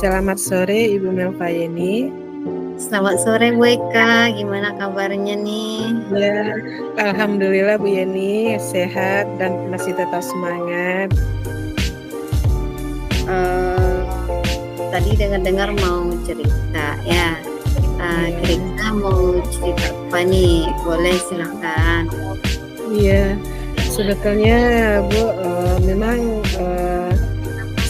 Selamat sore Ibu Melvayeni. Selamat sore Bu Eka, gimana kabarnya nih? Ya, alhamdulillah Bu Yeni sehat dan masih tetap semangat. Tadi dengar-dengar mau cerita ya. Kira-kira mau cerita apa nih? Boleh silakan. Iya, sebetulnya Bu memang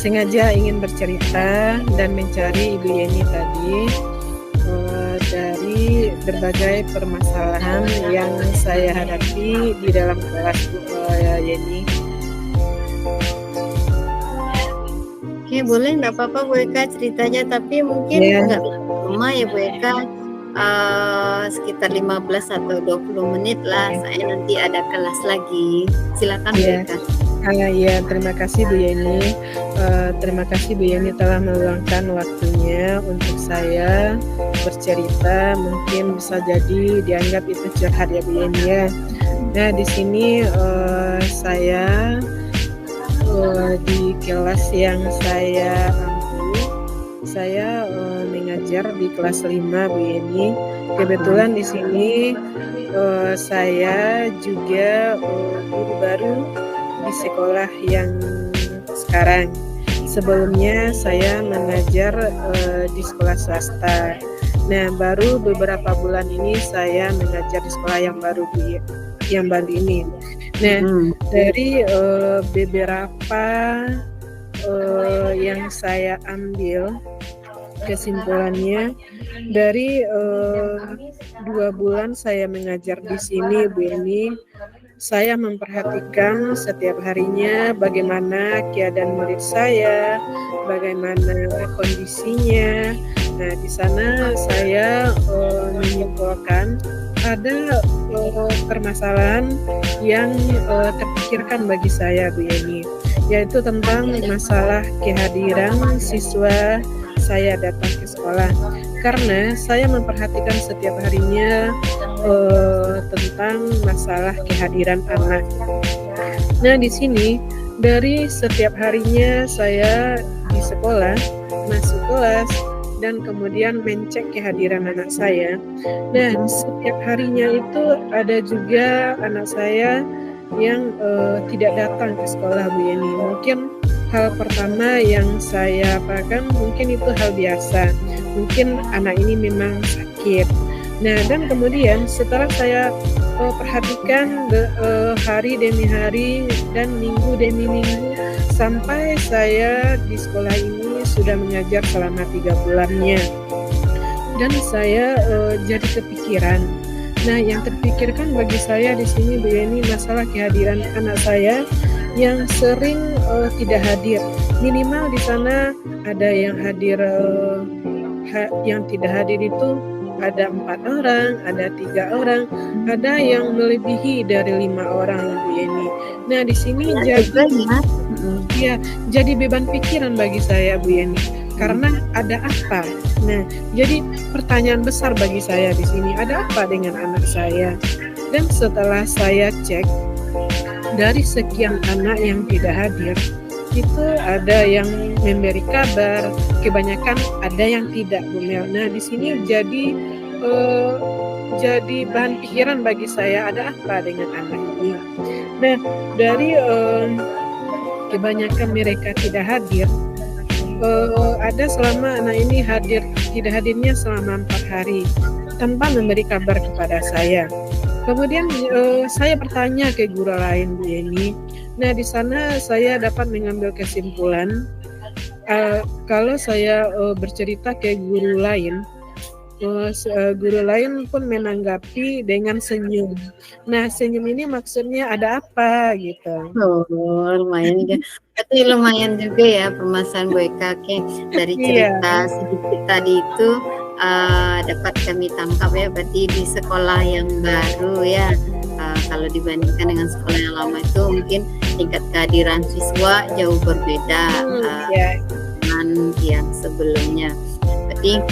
sengaja ingin bercerita dan mencari Ibu Yeni tadi dari berbagai permasalahan yang saya hadapi di dalam kelas Bu Yeni. Oke, boleh, nggak apa-apa Bu Eka ceritanya, tapi mungkin nggak lama ya Bu Eka, sekitar 15 atau 20 menit lah, saya nanti ada kelas lagi. Silakan Bu Eka. Ya, terima kasih Bu Yeni. Terima kasih Bu Yeni telah meluangkan waktunya untuk saya bercerita. Mungkin bisa jadi dianggap itu curhat ya Bu Yeni ya. Nah, di sini saya di kelas yang saya ambil, saya mengajar di kelas 5 Bu Yeni. Kebetulan di sini saya juga guru baru di sekolah yang sekarang. Sebelumnya saya mengajar di sekolah swasta. Nah, baru beberapa bulan ini saya mengajar di sekolah yang baru ini. Nah, dari beberapa yang saya ambil kesimpulannya dari 2 bulan saya mengajar di sini Bu Yeni, saya memperhatikan setiap harinya bagaimana keadaan murid saya, bagaimana kondisinya. Nah, di sana saya menyimpulkan ada permasalahan yang terpikirkan bagi saya Bu Yeni, yaitu tentang masalah kehadiran siswa saya datang ke sekolah. Karena saya memperhatikan setiap harinya tentang masalah kehadiran anak. Nah, di sini dari setiap harinya saya di sekolah, masuk kelas, dan kemudian mencek kehadiran anak saya. Nah, setiap harinya itu ada juga anak saya yang tidak datang ke sekolah Bu Yeni. Mungkin hal pertama yang saya apakan mungkin itu hal biasa. Mungkin anak ini memang sakit. Nah, dan kemudian setelah saya perhatikan hari demi hari dan minggu demi minggu sampai saya di sekolah ini sudah mengajar selama 3 bulannya. Dan saya jadi kepikiran. Nah, yang terpikirkan bagi saya di sini Bu Yeni masalah kehadiran anak saya yang sering tidak hadir. Minimal di sana ada yang hadir, yang tidak hadir itu ada 4 orang, ada 3 orang, ada yang melebihi dari 5 orang Bu Yeni. Nah, di sini jadi beban pikiran bagi saya Bu Yeni. Karena ada apa? Nah, jadi pertanyaan besar bagi saya di sini, ada apa dengan anak saya? Dan setelah saya cek dari sekian anak yang tidak hadir, itu ada yang memberi kabar, kebanyakan ada yang tidak Bu Mel. Nah, di sini jadi bahan pikiran bagi saya, ada apa dengan anak ini. Nah, dari kebanyakan mereka tidak hadir, ada selama anak ini tidak hadirnya selama 4 hari tanpa memberi kabar kepada saya. Kemudian saya bertanya ke guru lain Bu Yeni. Nah, di sana saya dapat mengambil kesimpulan kalau saya bercerita ke guru lain, guru lain pun menanggapi dengan senyum. Nah, senyum ini maksudnya ada apa gitu. Lumayan juga. Berarti lumayan juga ya permasalahan Bu Eka. Dari cerita sedikit tadi itu dapat kami tangkap ya, berarti di sekolah yang baru ya, kalau dibandingkan dengan sekolah yang lama itu mungkin tingkat kehadiran siswa jauh berbeda dengan yang sebelumnya. Berarti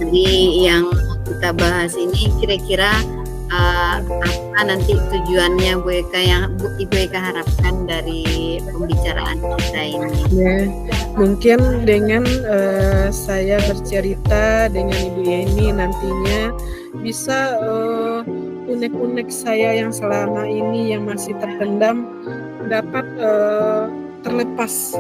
dari yang kita bahas ini kira-kira apa nanti tujuannya Bu Eka yang Ibu Eka harapkan dari pembicaraan kita ini. Ya, mungkin dengan saya bercerita dengan Ibu Yeni nantinya bisa unek-unek saya yang selama ini yang masih terpendam dapat terlepas,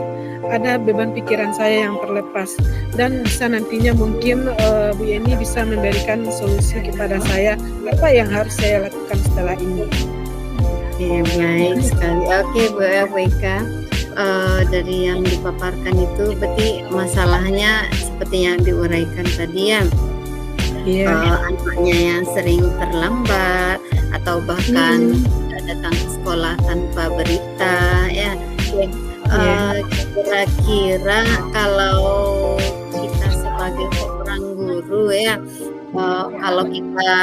ada beban pikiran saya yang terlepas, dan bisa nantinya mungkin Bu Yeni bisa memberikan solusi kepada saya apa yang harus saya lakukan setelah ini. Ya, baik sekali. Oke Bu Eka, dari yang dipaparkan itu berarti masalahnya seperti yang diuraikan tadi ya. Anaknya yang sering terlambat atau bahkan datang ke sekolah tanpa berita ya. Kira-kira kalau kita sebagai seorang guru ya, kalau kita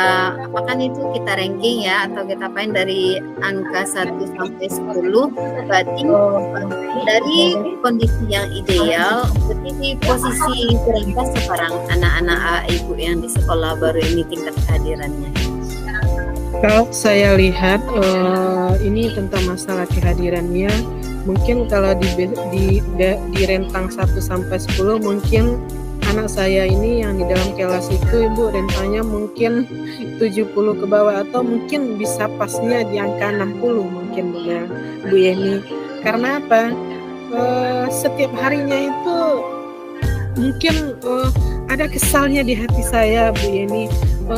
apakah itu kita ranking ya atau kita apain dari angka 1 sampai 10, berarti dari kondisi yang ideal berarti di posisi berapa sekarang anak-anak Ibu yang di sekolah baru ini tingkat kehadirannya? Kalau saya lihat ini tentang masalah kehadirannya, mungkin kalau di rentang 1 sampai 10 mungkin anak saya ini yang di dalam kelas itu Ibu rentangnya mungkin 70 ke bawah atau mungkin bisa pasnya di angka 60 mungkin Bu Yeni. Karena apa? Setiap harinya itu mungkin ada kesalnya di hati saya Bu Yeni.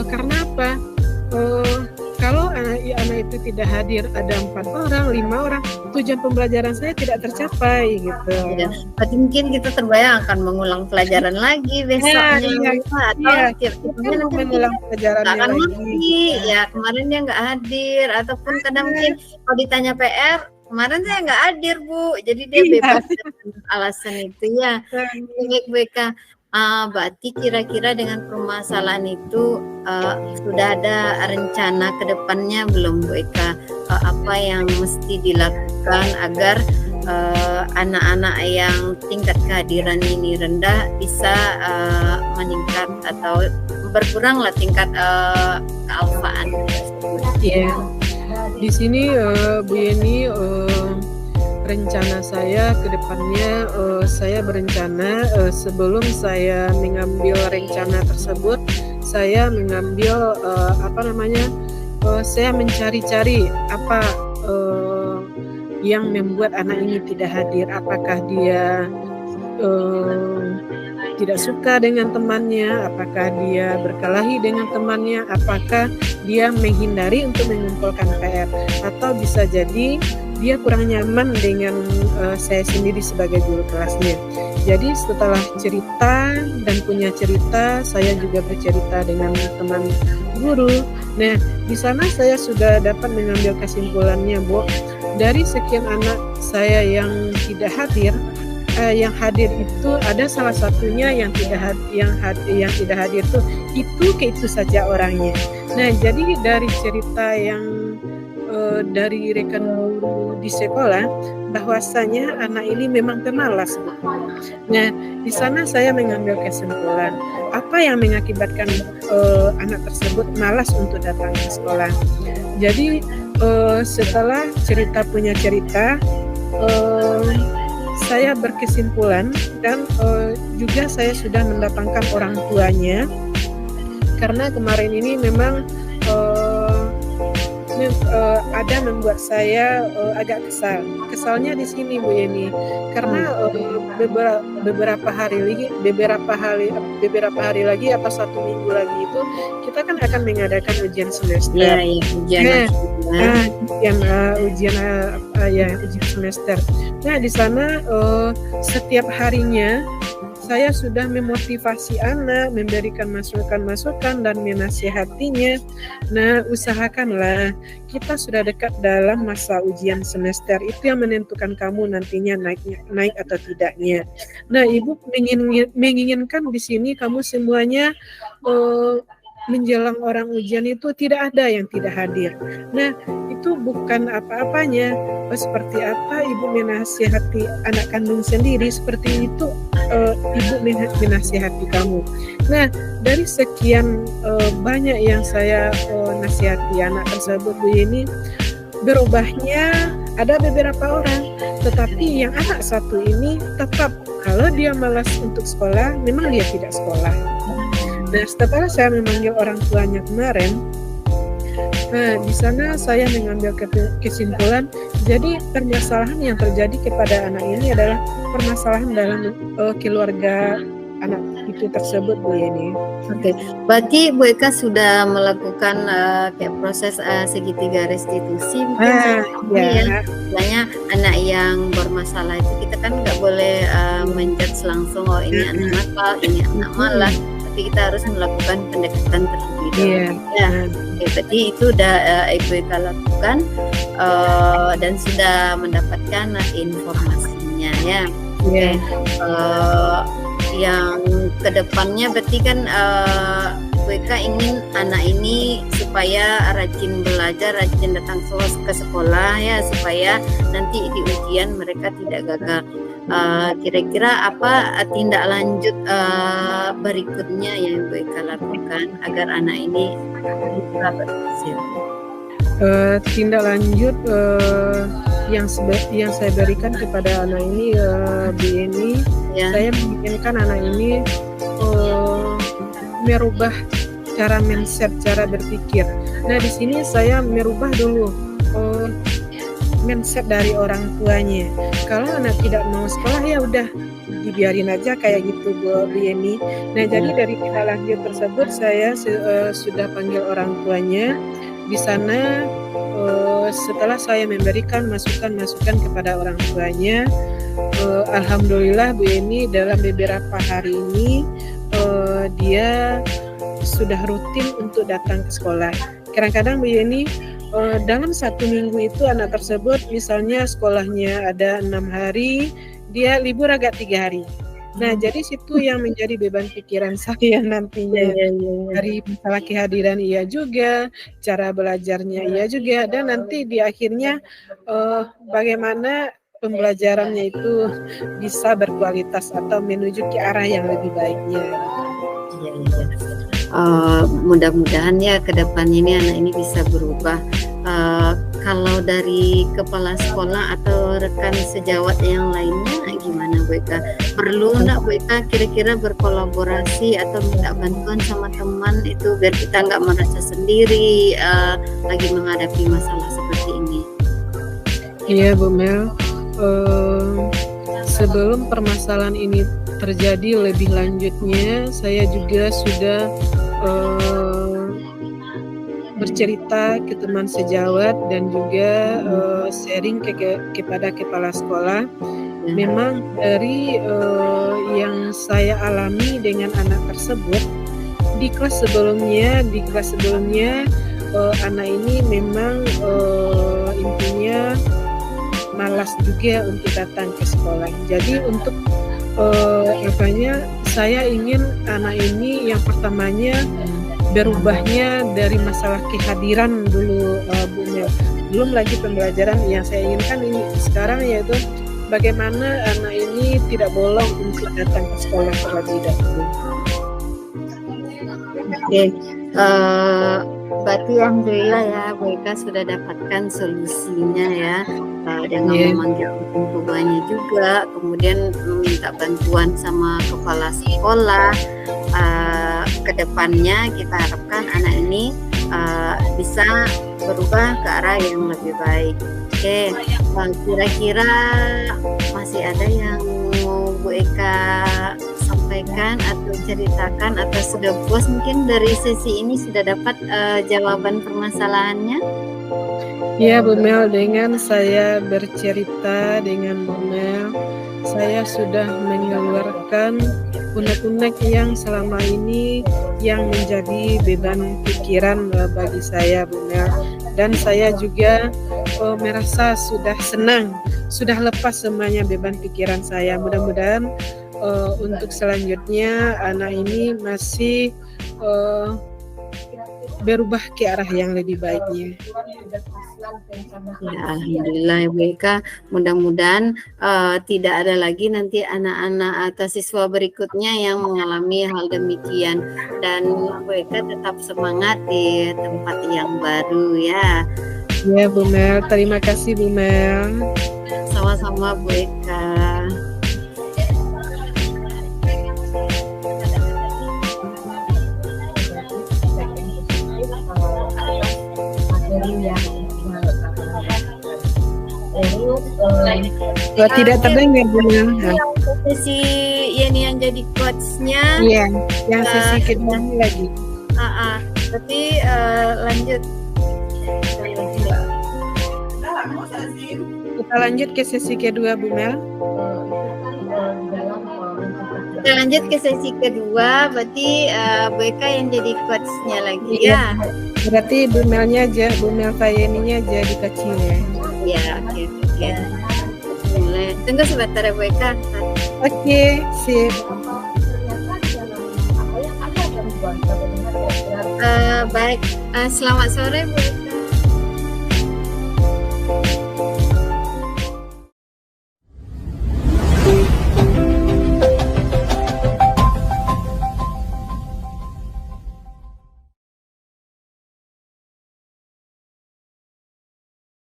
Karena apa? Kalau anak itu tidak hadir, ada 4 orang, 5 orang, tujuan pembelajaran saya tidak tercapai gitu. Ya, berarti mungkin kita terbayang akan mengulang pelajaran lagi besoknya, atau mengulang pelajarannya akan lagi. Ya kemarin dia nggak hadir, ataupun kadang mungkin kalau ditanya PR, kemarin saya nggak hadir Bu, jadi dia bebas dengan alasan itu ya. Baik Bu Eka. Berarti kira-kira dengan permasalahan itu sudah ada rencana ke depannya belum Bu Eka? Apa yang mesti dilakukan agar anak-anak yang tingkat kehadiran ini rendah bisa meningkat atau berkuranglah tingkat kealfaan tersebut? Iya, di sini Bu Yeni, rencana saya ke depannya, saya berencana sebelum saya mengambil rencana tersebut, saya mengambil saya mencari-cari apa yang membuat anak ini tidak hadir. Apakah dia tidak suka dengan temannya, apakah dia berkelahi dengan temannya, apakah dia menghindari untuk mengumpulkan PR, atau bisa jadi dia kurang nyaman dengan saya sendiri sebagai guru kelasnya. Jadi setelah cerita dan punya cerita, saya juga bercerita dengan teman guru. Nah, di sana saya sudah dapat mengambil kesimpulannya, Bu. Dari sekian anak saya yang tidak hadir, yang hadir itu ada salah satunya yang tidak hadir itu saja orangnya. Nah, jadi dari cerita yang dari rekan guru di sekolah, bahwasanya anak ini memang pemalas. Nah, di sana saya mengambil kesimpulan apa yang mengakibatkan anak tersebut malas untuk datang ke sekolah. Jadi setelah punya cerita, saya berkesimpulan dan juga saya sudah mendatangkan orang tuanya, karena kemarin ini memang ada membuat saya agak kesal. Kesalnya di sini Bu Yeni, karena beberapa hari lagi atau 1 minggu lagi itu kita kan akan mengadakan ujian semester. Ujian semester. Nah, di sana setiap harinya saya sudah memotivasi anak, memberikan masukan-masukan dan menasihatinya. Nah, usahakanlah, kita sudah dekat dalam masa ujian semester, itu yang menentukan kamu nantinya naik atau tidaknya. Nah, Ibu menginginkan di sini kamu semuanya menjelang orang ujian itu tidak ada yang tidak hadir. Nah, itu bukan apa-apanya. Seperti apa Ibu menasihati anak kandung sendiri, seperti itu ibu menasihati kamu. Nah, dari sekian banyak yang saya nasihati anak tersebut, Bu Yeni, berubahnya ada beberapa orang, tetapi yang anak satu ini tetap kalau dia malas untuk sekolah, memang dia tidak sekolah. Nah, setelah saya memanggil orang tuanya kemarin, nah di sana saya mengambil kesimpulan, jadi permasalahan yang terjadi kepada anak ini adalah permasalahan dalam keluarga anak itu tersebut, Bu Yeni. Oke, berarti Bu Eka sudah melakukan kayak proses segitiga restitusi mungkin ya. Misalnya anak yang bermasalah itu kita kan nggak boleh menjudge langsung oh ini anak nakal, ini anak malas, tapi kita harus melakukan pendekatan terlebih dahulu. Ya, oke, berarti itu udah Ibu Eka lakukan dan sudah mendapatkan informasinya ya. Oke. Yang kedepannya berarti kan WK ingin anak ini supaya rajin belajar, rajin datang ke sekolah ya, supaya nanti di ujian mereka tidak gagal. Kira-kira apa tindak lanjut berikutnya yang WK lakukan agar anak ini bisa berhasil? Tindak lanjut yang saya berikan kepada anak ini, Bu Yeni, saya menginginkan anak ini merubah cara mindset, cara berpikir. Nah, di sini saya merubah dulu mindset dari orang tuanya. Kalau anak tidak mau sekolah ya udah dibiarin aja kayak gitu, Bu Yeni. Nah, jadi dari tindak lanjut tersebut saya sudah panggil orang tuanya. Di sana setelah saya memberikan masukan-masukan kepada orang tuanya, alhamdulillah Bu Yeni dalam beberapa hari ini dia sudah rutin untuk datang ke sekolah. Kadang-kadang Bu Yeni dalam 1 minggu itu anak tersebut misalnya sekolahnya ada 6 hari, dia libur agak 3 hari. Nah, jadi situ yang menjadi beban pikiran saya nantinya. Dari masalah kehadiran iya juga, cara belajarnya iya juga, dan nanti di akhirnya bagaimana pembelajarannya itu bisa berkualitas atau menuju ke arah yang lebih baiknya. Mudah-mudahan ya ke depan ini anak ini bisa berubah. Kalau dari kepala sekolah atau rekan sejawat yang lainnya gimana Bu Eka? Perlu enggak Bu Eka kira-kira berkolaborasi atau minta bantuan sama teman itu biar kita nggak merasa sendiri lagi menghadapi masalah seperti ini? Iya Bu Mel, sebelum permasalahan ini terjadi lebih lanjutnya, saya juga sudah bercerita ke teman sejawat dan juga sharing kepada kepala sekolah. Memang dari yang saya alami dengan anak tersebut di kelas sebelumnya anak ini memang intinya malas juga untuk datang ke sekolah. Jadi untuk saya ingin anak ini yang pertamanya berubahnya dari masalah kehadiran dulu, Bu Mel. Belum lagi pembelajaran. Yang saya inginkan ini sekarang yaitu bagaimana anak ini tidak bolong untuk datang ke sekolah terlebih dahulu. Oke, berarti alhamdulillah ya Bu Eka sudah dapatkan solusinya ya, dengan memanggil orang tuanya juga, kemudian meminta bantuan sama kepala sekolah. Kedepannya kita harapkan anak ini bisa berubah ke arah yang lebih baik. Oke, kira-kira masih ada yang mau Bu Eka sampaikan atau ceritakan atau sudah puas mungkin dari sesi ini sudah dapat jawaban permasalahannya? Ya Bu Mel, dengan saya bercerita dengan Bu Mel, saya sudah mengeluarkan unek-unek yang selama ini yang menjadi beban pikiran bagi saya Bu Mel. Dan saya juga merasa sudah senang, sudah lepas semuanya beban pikiran saya. Mudah-mudahan untuk selanjutnya anak ini masih berubah ke arah yang lebih baiknya. Ya, alhamdulillah ya Bu Eka. Mudah-mudahan tidak ada lagi nanti anak-anak atau siswa berikutnya yang mengalami hal demikian. Dan Bu Eka tetap semangat di tempat yang baru ya. Ya Bu Mel, terima kasih Bu Mel. Sama-sama Bu Eka. Tidak terdengar Bu Mel. Si Yeni yang jadi coachnya. Iya, yang sesi kedua lagi. Tapi lanjut. Kita lanjut ke sesi kedua Bu Mel. Kita lanjut ke sesi kedua, berarti Bu Eka yang jadi coachnya lagi ya. Berarti Bu Melnya aja, Bu Mel Fayeninya jadi coachnya. Ya, oke. Mulai. Tunggu sebentar ya Bu Eka. Oke, sip. Baik, selamat sore Bu Eka.